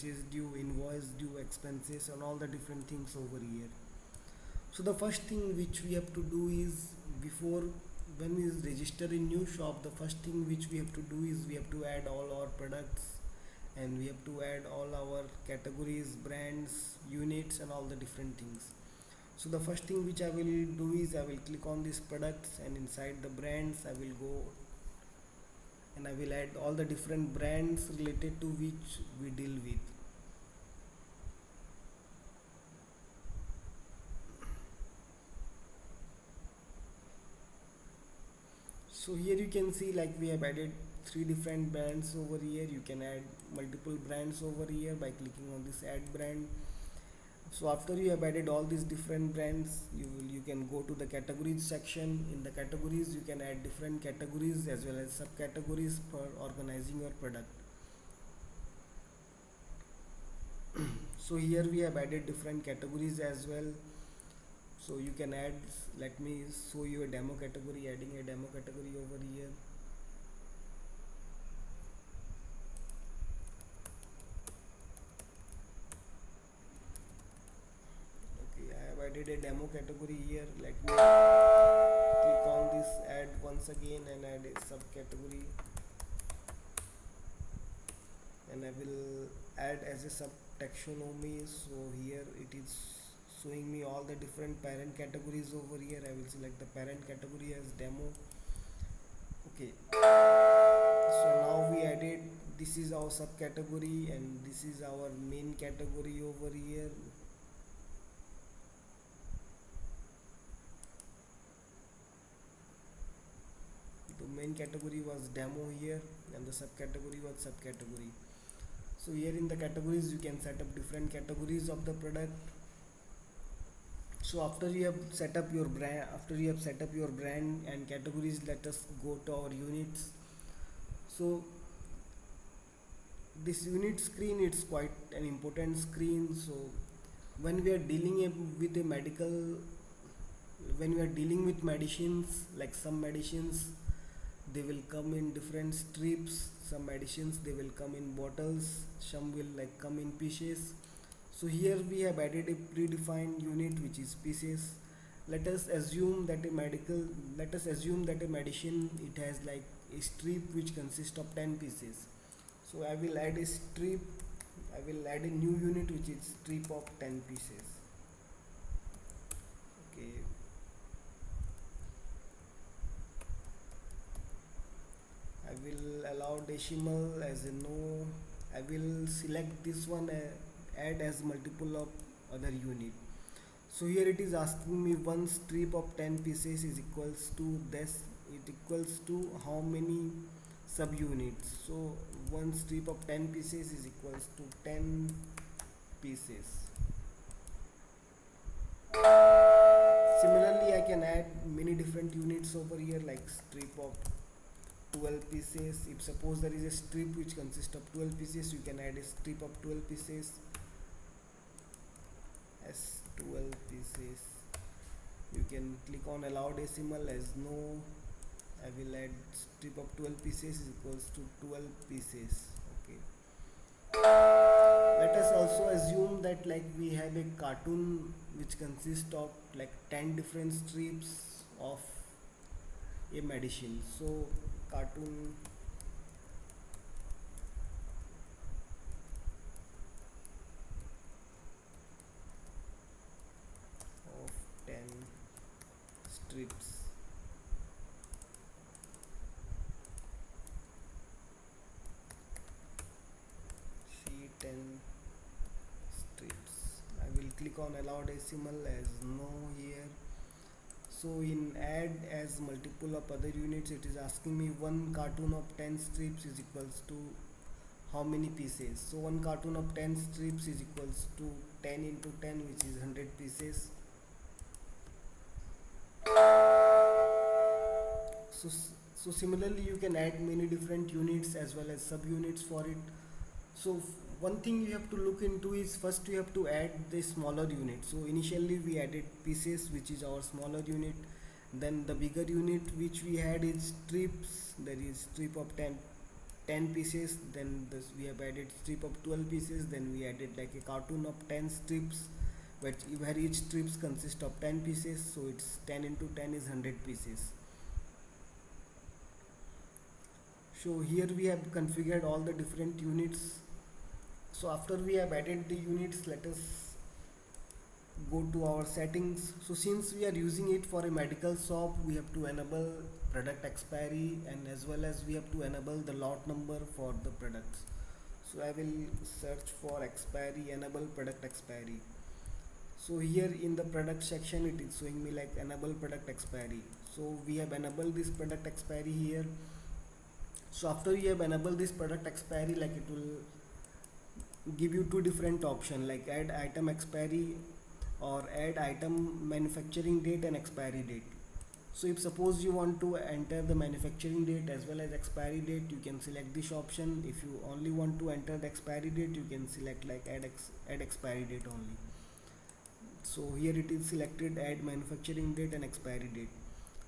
is due, invoice due, expenses, and all the different things over here. So the first thing which we have to do is, before when we register in new shop, the first thing which we have to do is we have to add all our products, and we have to add all our categories, brands, units, and all the different things. So the first thing which I will do is I will click on these products, and inside the brands I will go and I will add all the different brands related to which we deal with. So here you can see, like, we have added three different brands over here. You can add multiple brands over here by clicking on this add brand. So after you have added all these different brands, you can go to the categories section. In the categories you can add different categories as well as subcategories for organizing your product. So here we have added different categories as well. So you can add, let me show you a demo category, adding a demo category over here. Okay, I have added a demo category here. Let me click on this add once again and add a subcategory, and I will add as a sub taxonomy. So here it is showing me all the different parent categories over here. I will select the parent category as demo. Okay, so now we added, this is our subcategory and this is our main category over here. The main category was demo here and the subcategory was subcategory. So here in the categories you can set up different categories of the product. So after you have set up your brand and categories, let us go to our units. So this unit screen, it's quite an important screen. So when we are with a medical, when we are dealing with medicines, like some medicines they will come in different strips, some medicines they will come in bottles, some will like come in pieces. So here we have added a predefined unit which is pieces. Let us assume that a medicine, it has like a strip which consists of 10 pieces. So I will add a strip, I will add a new unit which is strip of 10 pieces. Okay, I will allow decimal as a no. I will select this one, add as multiple of other unit. So here it is asking me one strip of 10 pieces is equals to this, it equals to how many subunits. So one strip of 10 pieces is equals to 10 pieces. Similarly, I can add many different units over here, like strip of 12 pieces. If suppose there is a strip which consists of 12 pieces, you can add a strip of 12 pieces as 12 pieces. You can click on allow decimal as no. I will add strip of 12 pieces is equals to 12 pieces. Okay, let us also assume that, like, we have a cartoon which consists of like 10 different strips of a medicine. So cartoon of 10 strips. See, 10 strips. I will click on allow decimal as no here. So in add as multiple of other units, it is asking me one cartoon of 10 strips is equals to how many pieces. So one cartoon of 10 strips is equals to 10 into 10, which is 100 pieces. So, so similarly you can add many different units as well as subunits for it. So one thing you have to look into is, first you have to add the smaller unit. So initially we added pieces, which is our smaller unit. Then the bigger unit which we had is strips, there is strip of 10 10 pieces, then this we have added strip of 12 pieces, then we added like a cartoon of 10 strips, where each strips consist of 10 pieces, so it's 10 into 10 is 100 pieces. So here we have configured all the different units. So after we have added the units, let us go to our settings. So since we are using it for a medical shop, we have to enable product expiry, and as well as we have to enable the lot number for the products. So I will search for expiry, enable product expiry. So here in the product section it is showing me like enable product expiry. So we have enabled this product expiry here. So after you have enabled this product expiry, like it will give you two different options, like add item expiry or add item manufacturing date and expiry date. So if suppose you want to enter the manufacturing date as well as expiry date, you can select this option. If you only want to enter the expiry date, you can select like add expiry date only. So here it is selected add manufacturing date and expiry date.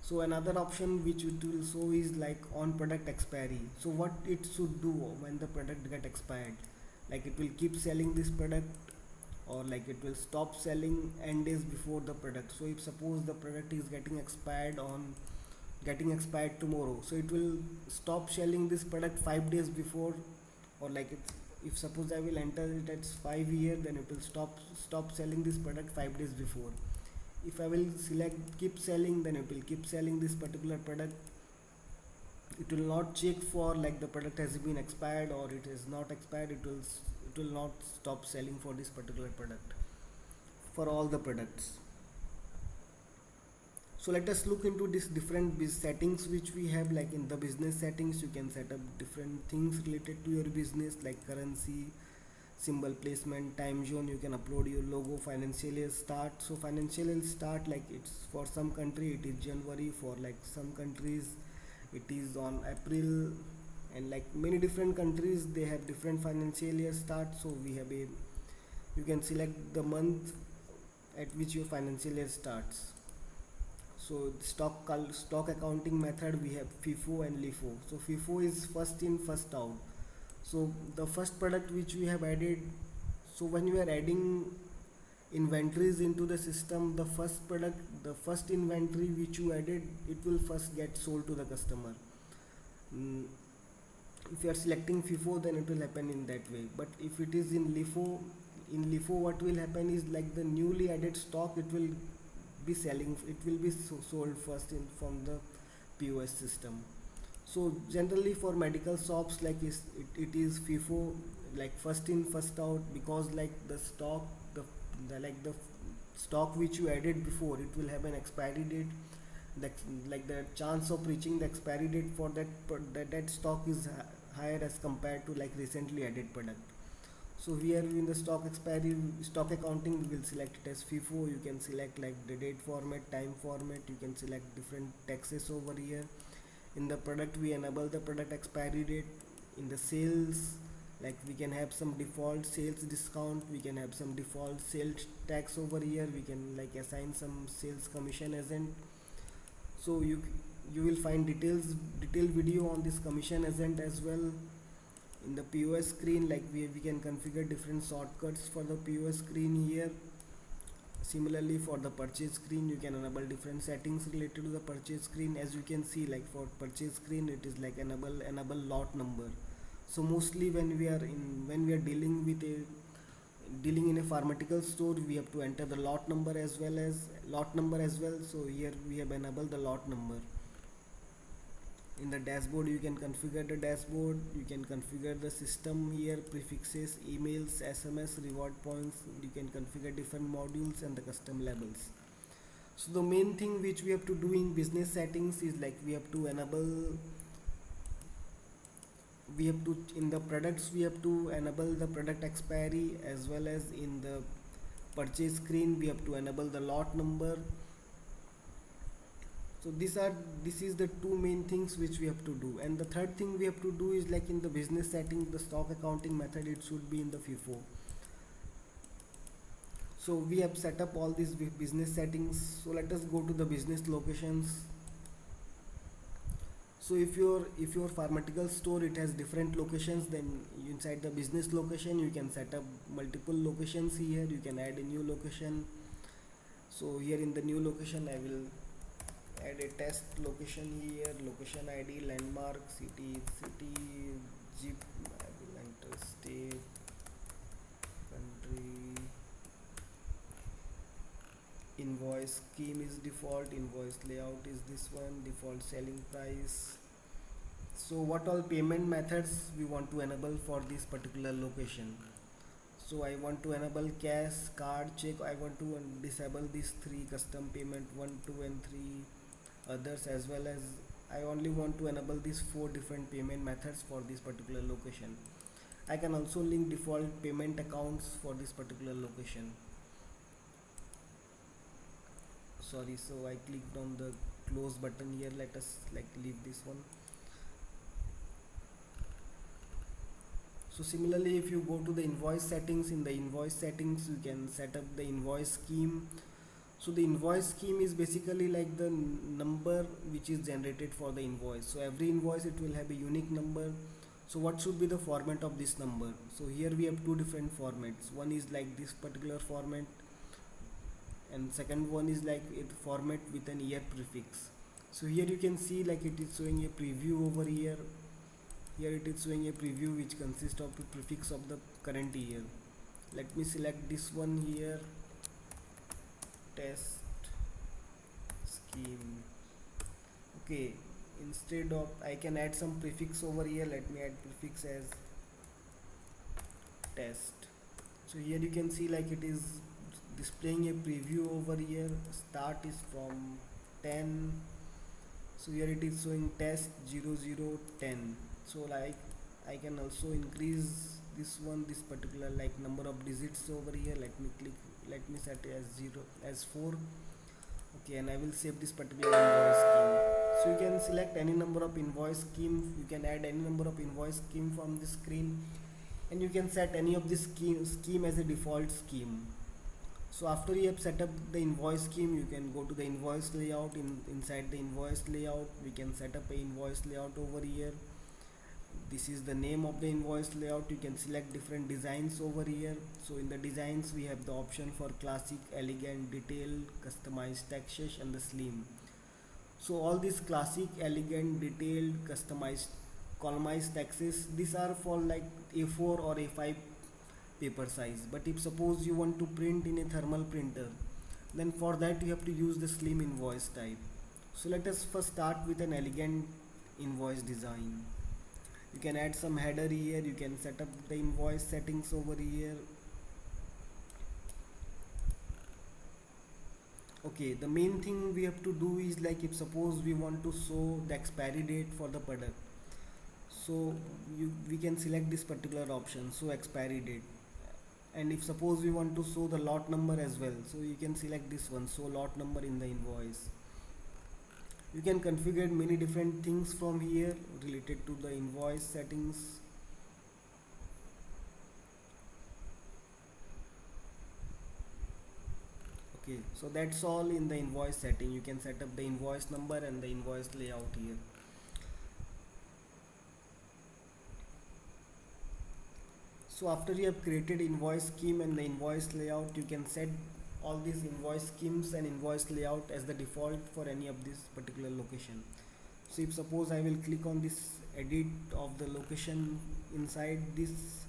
So another option which it will show is like on product expiry. So what it should do when the product get expired, like it will keep selling this product, or like it will stop selling n days before the product. So if suppose the product is getting expired tomorrow, so it will stop selling this product 5 days before, or like if suppose I will enter it at 5 years, then it will stop selling this product 5 days before. If I will select keep selling, then it will keep selling this particular product. It will not check for like the product has been expired or it is not expired. It will not stop selling for this particular product, for all the products. So let us look into this different settings which we have. Like in the business settings, you can set up different things related to your business, like currency, symbol placement, time zone. You can upload your logo, financial year start. So financial year start, like it's for some country it is January, for like some countries it is on April, and like many different countries they have different financial year start. So you can select the month at which your financial year starts. So stock accounting method, we have FIFO and LIFO. So FIFO is first in first out. So the first product which we have added, so when you are adding inventories into the system, the first inventory which you added, it will first get sold to the customer. mm, if you are selecting FIFO, then it will happen in that way. But if it is in LIFO what will happen is like the newly added stock, it will be sold first in from the POS system. So generally for medical shops, like it is FIFO, like first in first out, because like the stock the stock which you added before, it will have an expiry date. That like the chance of reaching the expiry date for that stock is higher as compared to like recently added product. So here in the stock accounting, we will select it as FIFO. You can select like the date format, time format. You can select different taxes over here. In the product, we enable the product expiry date. In the sales, like we can have some default sales discount, we can have some default sales tax over here, we can like assign some sales commission agent. So you will find detailed video on this commission agent as well. In the POS screen, like we can configure different shortcuts for the POS screen here. Similarly for the purchase screen, you can enable different settings related to the purchase screen. As you can see, like for purchase screen, it is like enable lot number. So mostly when we are dealing in a pharmaceutical store, we have to enter the lot number as well. So here we have enabled the lot number. In the dashboard, you can configure the dashboard. You can configure the system here, prefixes, emails, SMS, reward points. You can configure different modules and the custom labels. So the main thing which we have to do in business settings is like in the products we have to enable the product expiry, as well as in the purchase screen we have to enable the lot number. So this is the two main things which we have to do. And the third thing we have to do is like in the business settings, the stock accounting method, it should be in the FIFO. So we have set up all these business settings. So let us go to the business locations. So if your pharmaceutical store it has different locations, then inside the business location you can set up multiple locations. Here you can add a new location. So here in the new location I will add a test location here. Location ID, landmark, city, zip. I will enter state, country. Invoice scheme is default. Invoice layout is this one. Default selling price. So what all payment methods we want to enable for this particular location? So I want to enable cash, card, check. I want to disable these three custom payment 1, 2 and 3 others, as well as I only want to enable these 4 different payment methods for this particular location. I can also link default payment accounts for this particular location. Sorry, so I clicked on the close button here. Let us leave this one. So similarly, if you go to the invoice settings, in the invoice settings you can set up the invoice scheme. So the invoice scheme is basically like the number which is generated for the invoice. So every invoice it will have a unique number. So what should be the format of this number? So here we have two different formats. One is like this particular format, and second one is like it format with an year prefix. So here you can see like it is showing a preview over here. Here it is showing a preview which consists of the prefix of the current year. Let me select this one here, test scheme. Okay, instead of I can add some prefix over here. Let me add prefix as test. So here you can see like it is displaying a preview over here. Start is from 10. So here it is showing test 0010. So like I can also increase this one, this particular like number of digits over here. Let me set it as 0 as 4. Okay, and I will save this particular invoice scheme. So you can select any number of invoice scheme. You can add any number of invoice scheme from the screen, and you can set any of this scheme as a default scheme. So after you have set up the invoice scheme, you can go to the invoice layout. Inside the invoice layout we can set up a invoice layout over here. This is the name of the invoice layout. You can select different designs over here. So in the designs we have the option for classic, elegant, detailed, customized, textures and the slim. So all these classic, elegant, detailed, customized, columnized texts, these are for like A4 or A5 paper size. But if suppose you want to print in a thermal printer, then for that you have to use the slim invoice type. So let us first start with an elegant invoice design. You can add some header here. You can set up the invoice settings over here. Okay, the main thing we have to do is like if suppose we want to show the expiry date for the product, so we can select this particular option, show expiry date. And if suppose we want to show the lot number as well, so you can select this one, show lot number in the invoice. You can configure many different things from here related to the invoice settings. Okay, so that's all in the invoice setting. You can set up the invoice number and the invoice layout here. So after you have created invoice scheme and the invoice layout, you can set all these invoice schemes and invoice layout as the default for any of this particular location. So if suppose I will click on this edit of the location, inside this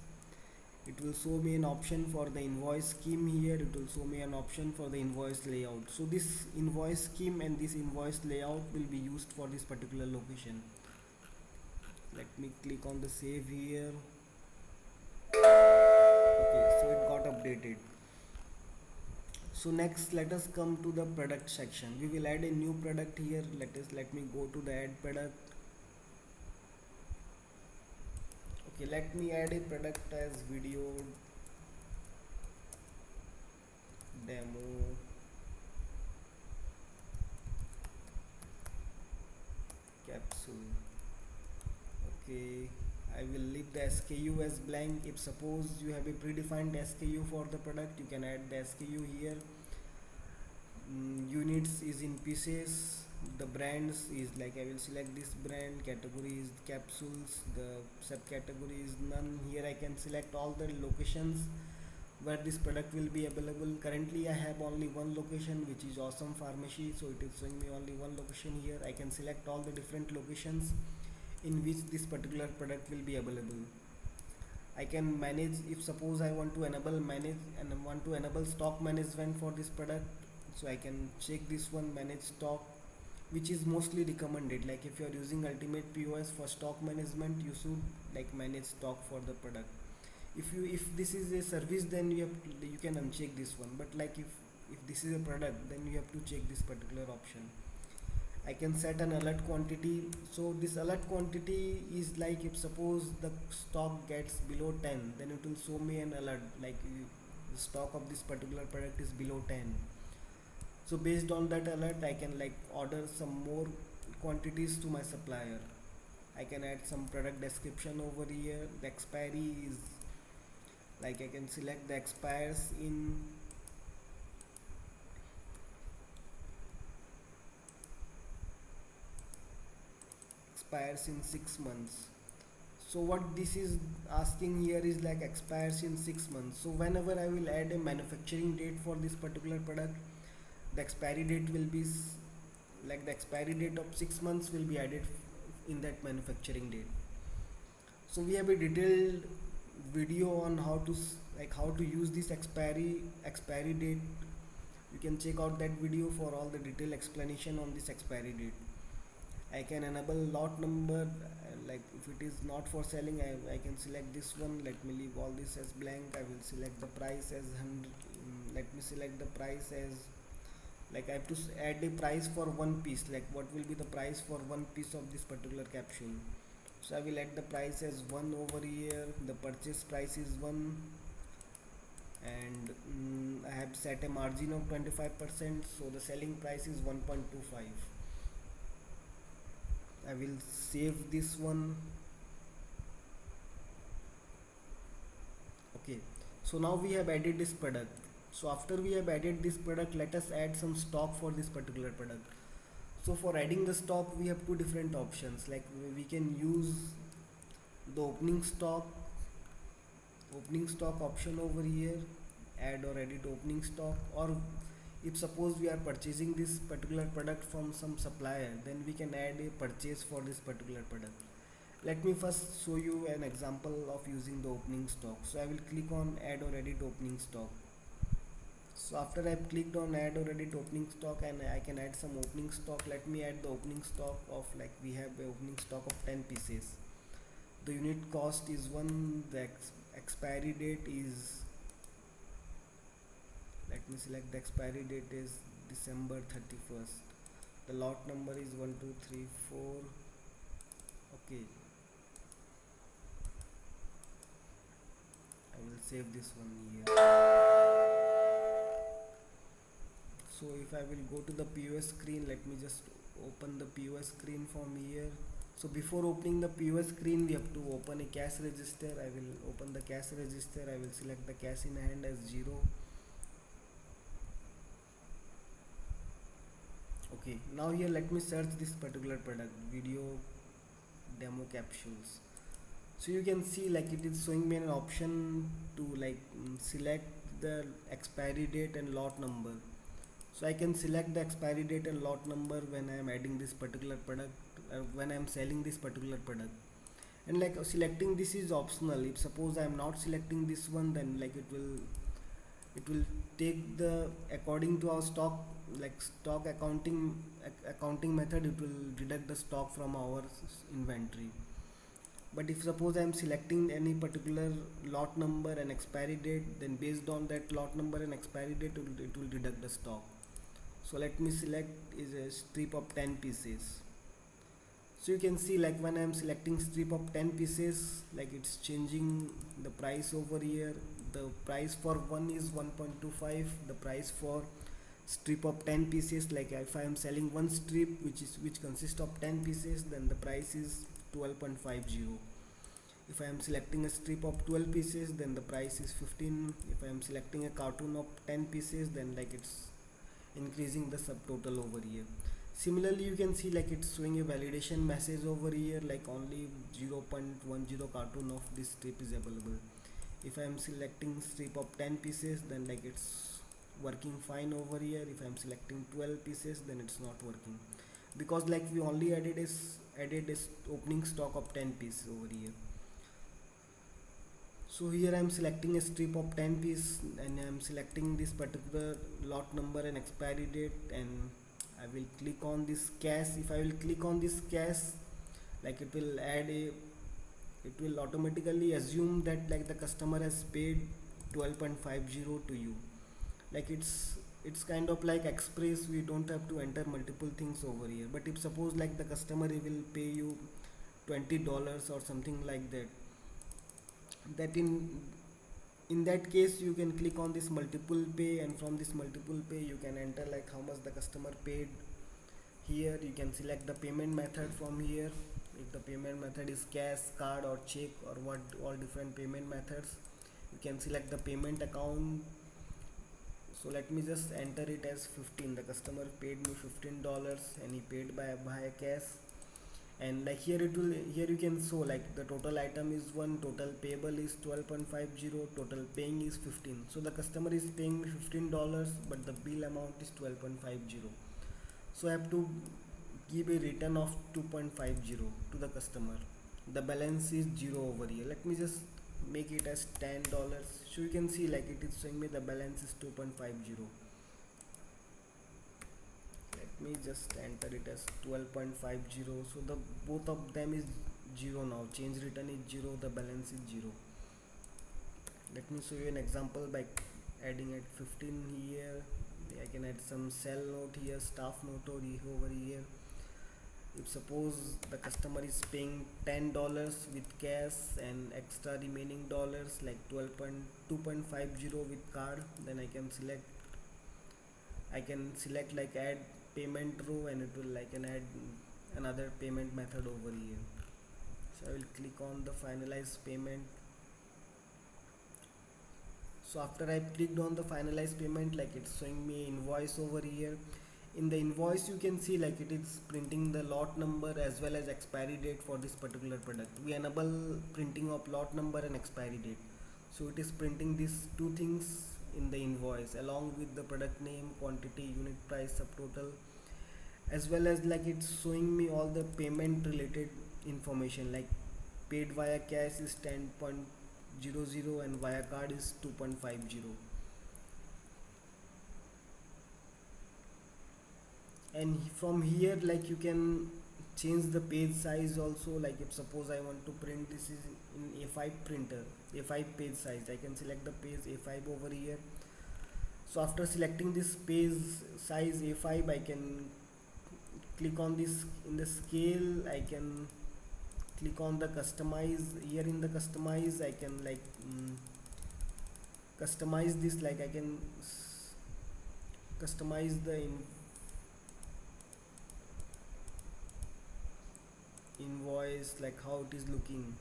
it will show me an option for the invoice scheme here. It will show me an option for the invoice layout. So this invoice scheme and this invoice layout will be used for this particular location. Let me click on the save here. Okay, so it got updated. So next let us come to the product section. We will add a new product here. Let me go to the add product. Okay, let me add a product as video demo capsule. Okay, I will leave the SKU as blank. If suppose you have a predefined SKU for the product, you can add the SKU here. Units is in pieces. the brands is like I will select this brand, category is capsules, the subcategory is none. Here I can select all the locations where this product will be available. Currently I have only one location, which is Awesome Pharmacy, so it is showing me only one location here. I can select all the different locations in which this particular product will be available. I can manage, if suppose I want to enable stock management for this product, so I can check this one, manage stock, which is mostly recommended. Like if you are using Ultimate POS for stock management, you should like manage stock for the product. If this is a service, then you can uncheck this one, but like if this is a product, then you have to check this particular option. I can set an alert quantity. So this alert quantity is like if suppose the stock gets below 10, then it will show me an alert like the stock of this particular product is below 10. So based on that alert, I can like order some more quantities to my supplier. I can add some product description over here. The expiry is like I can select the expires in 6 months. So what this is asking here is like expires in 6 months. So whenever I will add a manufacturing date for this particular product, the expiry date will be like the expiry date of 6 months will be added in that manufacturing date. So we have a detailed video on how to use this expiry date. You can check out that video for all the detailed explanation on this expiry date. I can enable lot number, like if it is not for selling, I can select this one. Let me leave all this as blank. I will select the price as 100. Let me select the price as like I have to add a price for one piece, like what will be the price for one piece of this particular capsule. So I will add the price as 1 over here. The purchase price is 1, and I have set a margin of 25%, so the selling price is 1.25. I will save this one. Okay, so now we have added this product. So after we have added this product, let us add some stock for this particular product. So for adding the stock, we have two different options. Like we can use the opening stock option over here, add or edit opening stock, or if suppose we are purchasing this particular product from some supplier, then we can add a purchase for this particular product. Let me first show you an example of using the opening stock. So I will click on add or edit opening stock. So after I've clicked on add or edit opening stock, and I can add some opening stock. Let me add the opening stock of, like we have a opening stock of 10 pieces. The unit cost is 1. The expiry date is, let me select the expiry date is December 31st. The lot number is 1 2 3 4. Okay, I will save this one here. So if I will go to the POS screen, let me just open the POS screen from here. So before opening the POS screen, we have to open a cash register. I will open the cash register. I will select the cash in hand as 0. Okay, now here let me search this particular product, video demo capsules. So you can see like it is showing me an option to like select the expiry date and lot number. So I can select the expiry date and lot number when I am adding this particular product, when I am selling this particular product. And like selecting this is optional. If suppose I am not selecting this one, then like it will take the, according to our stock, like stock accounting method, it will deduct the stock from our inventory. But if suppose I am selecting any particular lot number and expiry date, then based on that lot number and expiry date, it will deduct the stock. So let me select is a strip of 10 pieces. So you can see like when I am selecting strip of 10 pieces, like it's changing the price over here. The price for one is 1.25. The price for strip of 10 pieces, like if I am selling one strip which consists of 10 pieces, then the price is 12.50. If I am selecting a strip of 12 pieces, then the price is 15. If I am selecting a carton of 10 pieces, then like it's increasing the subtotal over here. Similarly, you can see like it's showing a validation message over here, like only 0.10 cartoon of this strip is available. If I am selecting strip of 10 pieces, then like it's working fine over here. If I am selecting 12 pieces, then it's not working, because like we only added this opening stock of 10 pieces over here. So here I am selecting a strip of 10 piece, and I am selecting this particular lot number and expiry date, and I will click on this cash. If I will click on this cash, like it will automatically assume that like the customer has paid 12.50 to you. Like it's kind of like express, we don't have to enter multiple things over here. But if suppose like the customer will pay you $20 or something like that, that in that case you can click on this multiple pay, and from this multiple pay you can enter like how much the customer paid. Here you can select the payment method from here, if the payment method is cash, card or check, or what, all different payment methods. You can select the payment account. So let me just enter it as 15. The customer paid me $15 and he paid by cash. And like here it will, here you can show like the total item is 1, total payable is 12.50, total paying is 15. So the customer is paying me $15, but the bill amount is 12.50. So I have to give a return of 2.50 to the customer. The balance is 0 over here. Let me just make it as $10. So you can see like it is showing me the balance is 2.50. Let me just enter it as 12.50. So the both of them is 0 now. Change return is 0, the balance is 0. Let me show you an example by adding at 15 here. I can add some sell note here, staff note over here. If suppose the customer is paying $10 with cash and extra remaining dollars like 12.2.50 with card, then I can select like add payment row, and it will like an add another payment method over here. So I will click on the finalize payment. So after I clicked on the finalize payment, like it's showing me invoice over here. In the invoice you can see like it is printing the lot number as well as expiry date for this particular product. We enable printing of lot number and expiry date, so it is printing these two things in the invoice along with the product name, quantity, unit price, subtotal, as well as like it's showing me all the payment related information, like paid via cash is 10.00 and via card is 2.50. And from here like you can change the page size also. Like if suppose I want to print this is in A5 printer, A5 page size, I can select the page A5 over here. So after selecting this page size A5, I can click on this in the scale. I can click on the customize. Here in the customize I can like customize this, like I can customize the invoice, like how it is looking.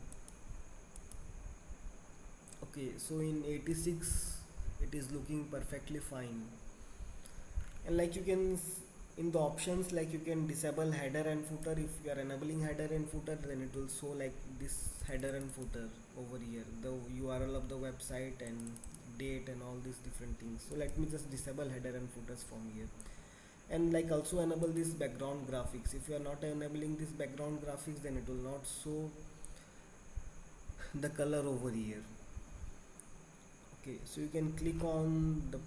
Okay, so in 86 it is looking perfectly fine. And like you can in the options, like you can disable header and footer. If you are enabling header and footer, then it will show like this header and footer over here, the URL of the website and date and all these different things. So let me just disable header and footers from here. And like also enable this background graphics. If you are not enabling this background graphics, then it will not show the color over here. Okay, so you can click on the,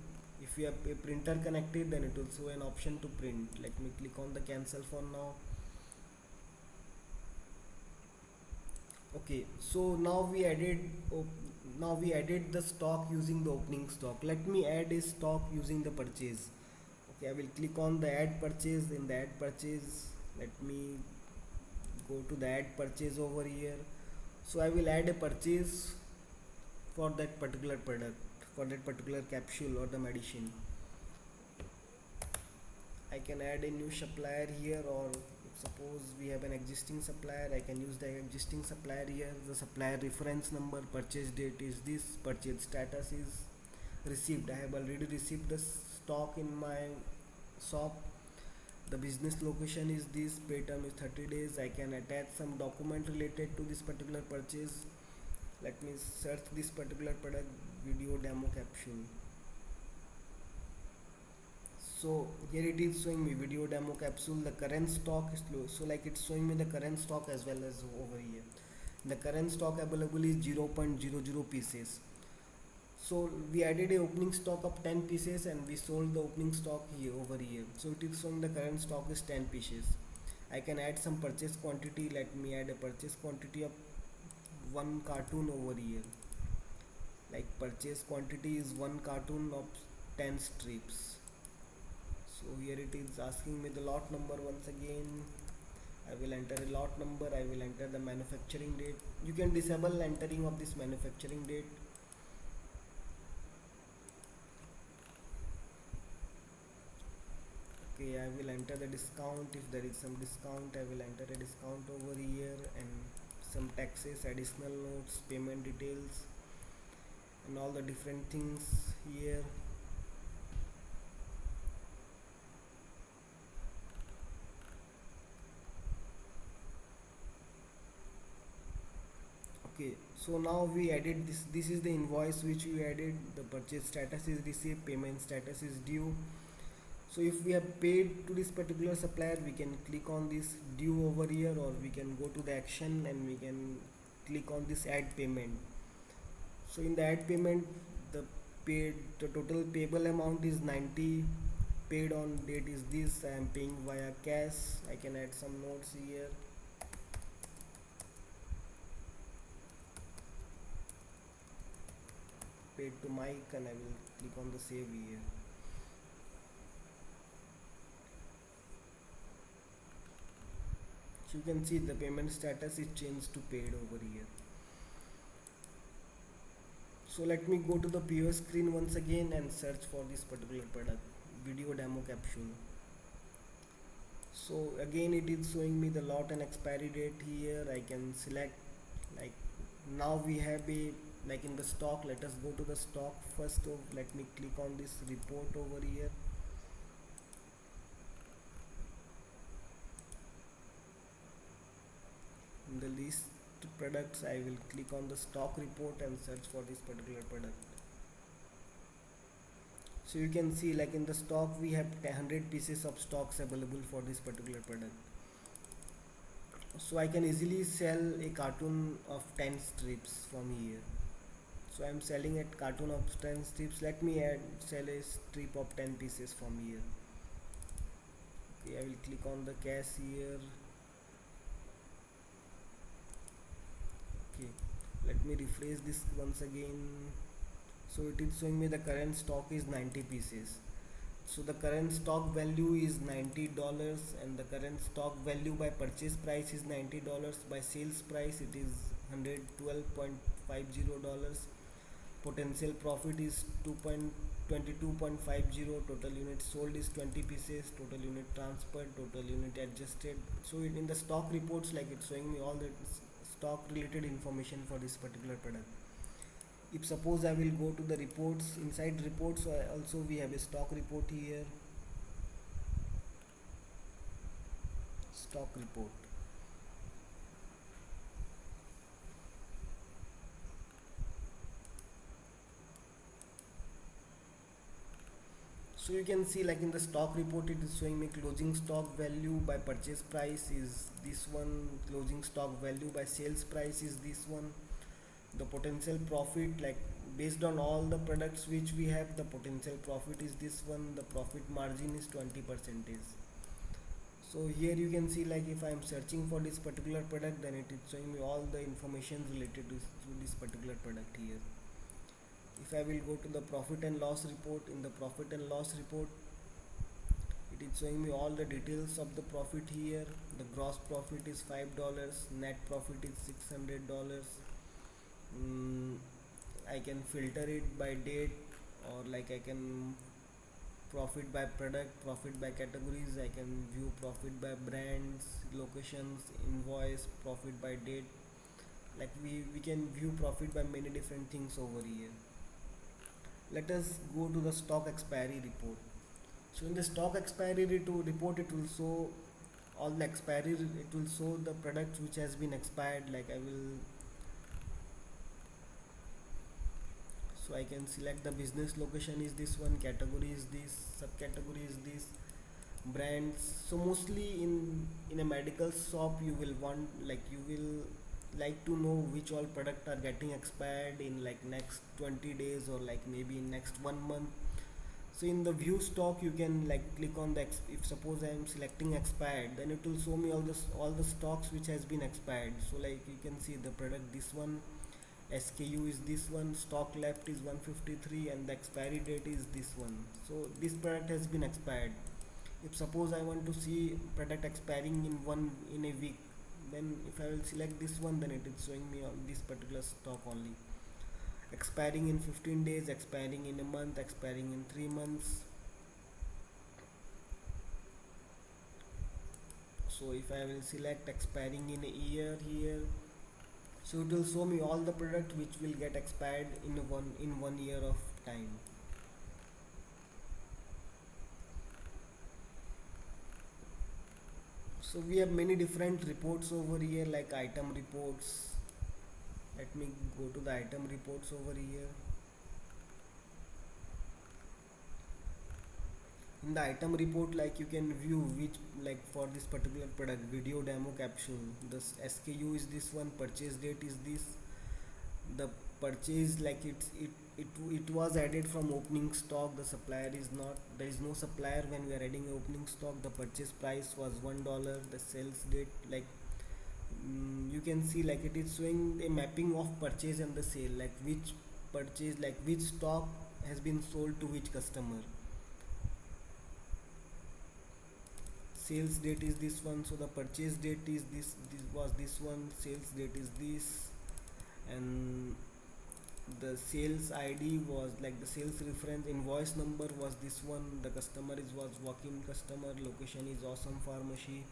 if you have a printer connected, then it will show an option to print. Let me click on the cancel for now. Okay, so now we added the stock using the opening stock. Let me add a stock using the purchase. Okay, I will click on the add purchase. In the add purchase, let me go to the add purchase over here. So I will add a purchase for that particular product, for that particular capsule or the medicine. I can add a new supplier here, or if suppose we have an existing supplier, I can use the existing supplier here. The supplier reference number, purchase date is this, purchase status is received. I have already received the stock in my shop. The business location is this, pay term is 30 days. I can attach some document related to this particular purchase. Let me search this particular product, video demo capsule. So here it is showing me video demo capsule. The current stock is low, so like it's showing me the current stock as well as over here. The current stock available is 0.00 pieces. So we added a opening stock of 10 pieces and we sold the opening stock here over here. So it is showing the current stock is 10 pieces. I can add some purchase quantity. Let me add a purchase quantity of one cartoon over here. Like purchase quantity is one cartoon of 10 strips. So here it is asking me the lot number once again. I will enter a lot number. I will enter the manufacturing date. You can disable entering of this manufacturing date. Okay, I will enter the discount. If there is some discount, I will enter a discount over here, and some taxes, additional notes, payment details, and all the different things here. Okay, so now we added this is the invoice which we added. The purchase status is received, payment status is due. So if we have paid to this particular supplier, we can click on this due over here, or we can go to the action and we can click on this add payment. So in the add payment, the total payable amount is 90. Paid on date is this. I am paying via cash. I can add some notes here. Paid to Mike, and I will click on the save here. So you can see the payment status is changed to paid over here. So let me go to the POS screen once again and search for this particular product, video demo capsule. So again it is showing me the lot and expiry date here. I can select, like now we have a, like in the stock, let us go to the stock first. Let me click on this report over here. In the list products, I will click on the stock report and search for this particular product. So you can see, like in the stock we have 100 pieces of stocks available for this particular product. So I can easily sell a cartoon of 10 strips from here. So I am selling a cartoon of 10 strips. Let me sell a strip of 10 pieces from here. Okay, I will click on the cash here. Okay, let me refresh this once again. So it is showing me the current stock is 90 pieces. So the current stock value is $90, and the current stock value by purchase price is $90. By sales price it is $112.50. Potential profit is 22.50. Total units sold is 20 pieces. Total unit transferred, total unit adjusted. So in the stock reports, like it's showing me all the stock related information for this particular product. If suppose I will go to the reports, inside reports also we have a stock report here, stock report. So you can see, like in the stock report it is showing me closing stock value by purchase price is this one, closing stock value by sales price is this one. The potential profit, like based on all the products which we have, the potential profit is this one. The profit margin is 20%. So here you can see, like if I am searching for this particular product, then it is showing me all the information related to this particular product here. If I will go to the profit and loss report, in the profit and loss report it is showing me all the details of the profit here. The gross profit is $5, net profit is $600. I can filter it by date, or like I can profit by product, profit by categories. I can view profit by brands, locations, invoice, profit by date. Like we can view profit by many different things over here. Let us go to the stock expiry report. So in the stock expiry report, it will show all the expiry. It will show the product which has been expired. Like I will, so I can select the business location is this one, category is this, subcategory is this, brands. So mostly in a medical shop you will want, like you will like to know which all product are getting expired in like next 20 days or like maybe in next 1 month. So in the view stock you can like click on the if suppose I am selecting expired, then it will show me all the stocks which has been expired. So like you can see the product, this one SKU is this one, stock left is 153, and the expiry date is this one. So this product has been expired. If suppose I want to see product expiring in a week, then if I will select this one, then it is showing me on this particular stock only. Expiring in 15 days, expiring in a month, expiring in 3 months. So if I will select expiring in a year here, so it will show me all the product which will get expired in 1 year of time. So we have many different reports over here, like item reports. Let me go to the item reports over here. In the item report, like you can view which, like for this particular product, video demo capsule, this SKU is this one, purchase date is this, the purchase, like it was added from opening stock, the supplier is not, there is no supplier when we are adding opening stock, the purchase price was $1, the sales date, like you can see like it is showing a mapping of purchase and the sale, like which purchase, like which stock has been sold to which customer. Sales date is this one, so the purchase date is this was this one, sales date is this, and the sales ID was like the sales reference, invoice number was this one, the customer was walk-in customer, location is Awesome Pharmacy,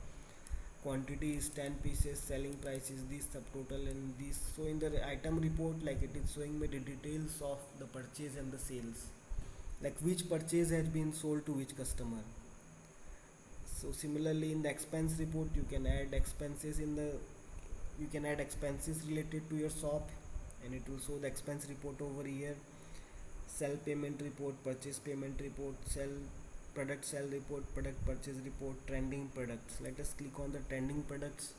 quantity is 10 pieces, selling price is this, subtotal and this. So in the item report, like it is showing me the details of the purchase and the sales, like which purchase has been sold to which customer. So similarly in the expense report, you can add expenses related to your shop, and it will show the expense report over here, sell payment report, purchase payment report, sell report, product purchase report, trending products. Let us click on the trending products.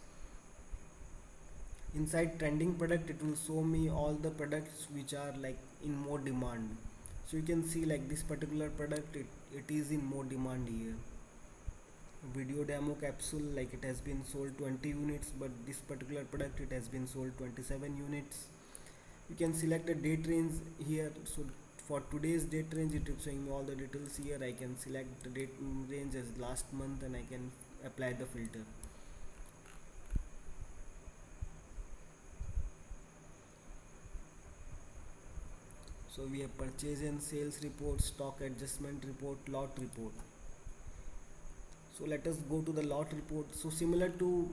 Inside trending product, it will show me all the products which are like in more demand. So you can see like this particular product, it is in more demand here. Video demo capsule, like it has been sold 20 units, but this particular product it has been sold 27 units. You can select a date range here. So for today's date range, it is showing me all the details here. I can select the date range as last month, and I can apply the filter. So we have purchase and sales report, stock adjustment report, lot report. So let us go to the lot report. So similar to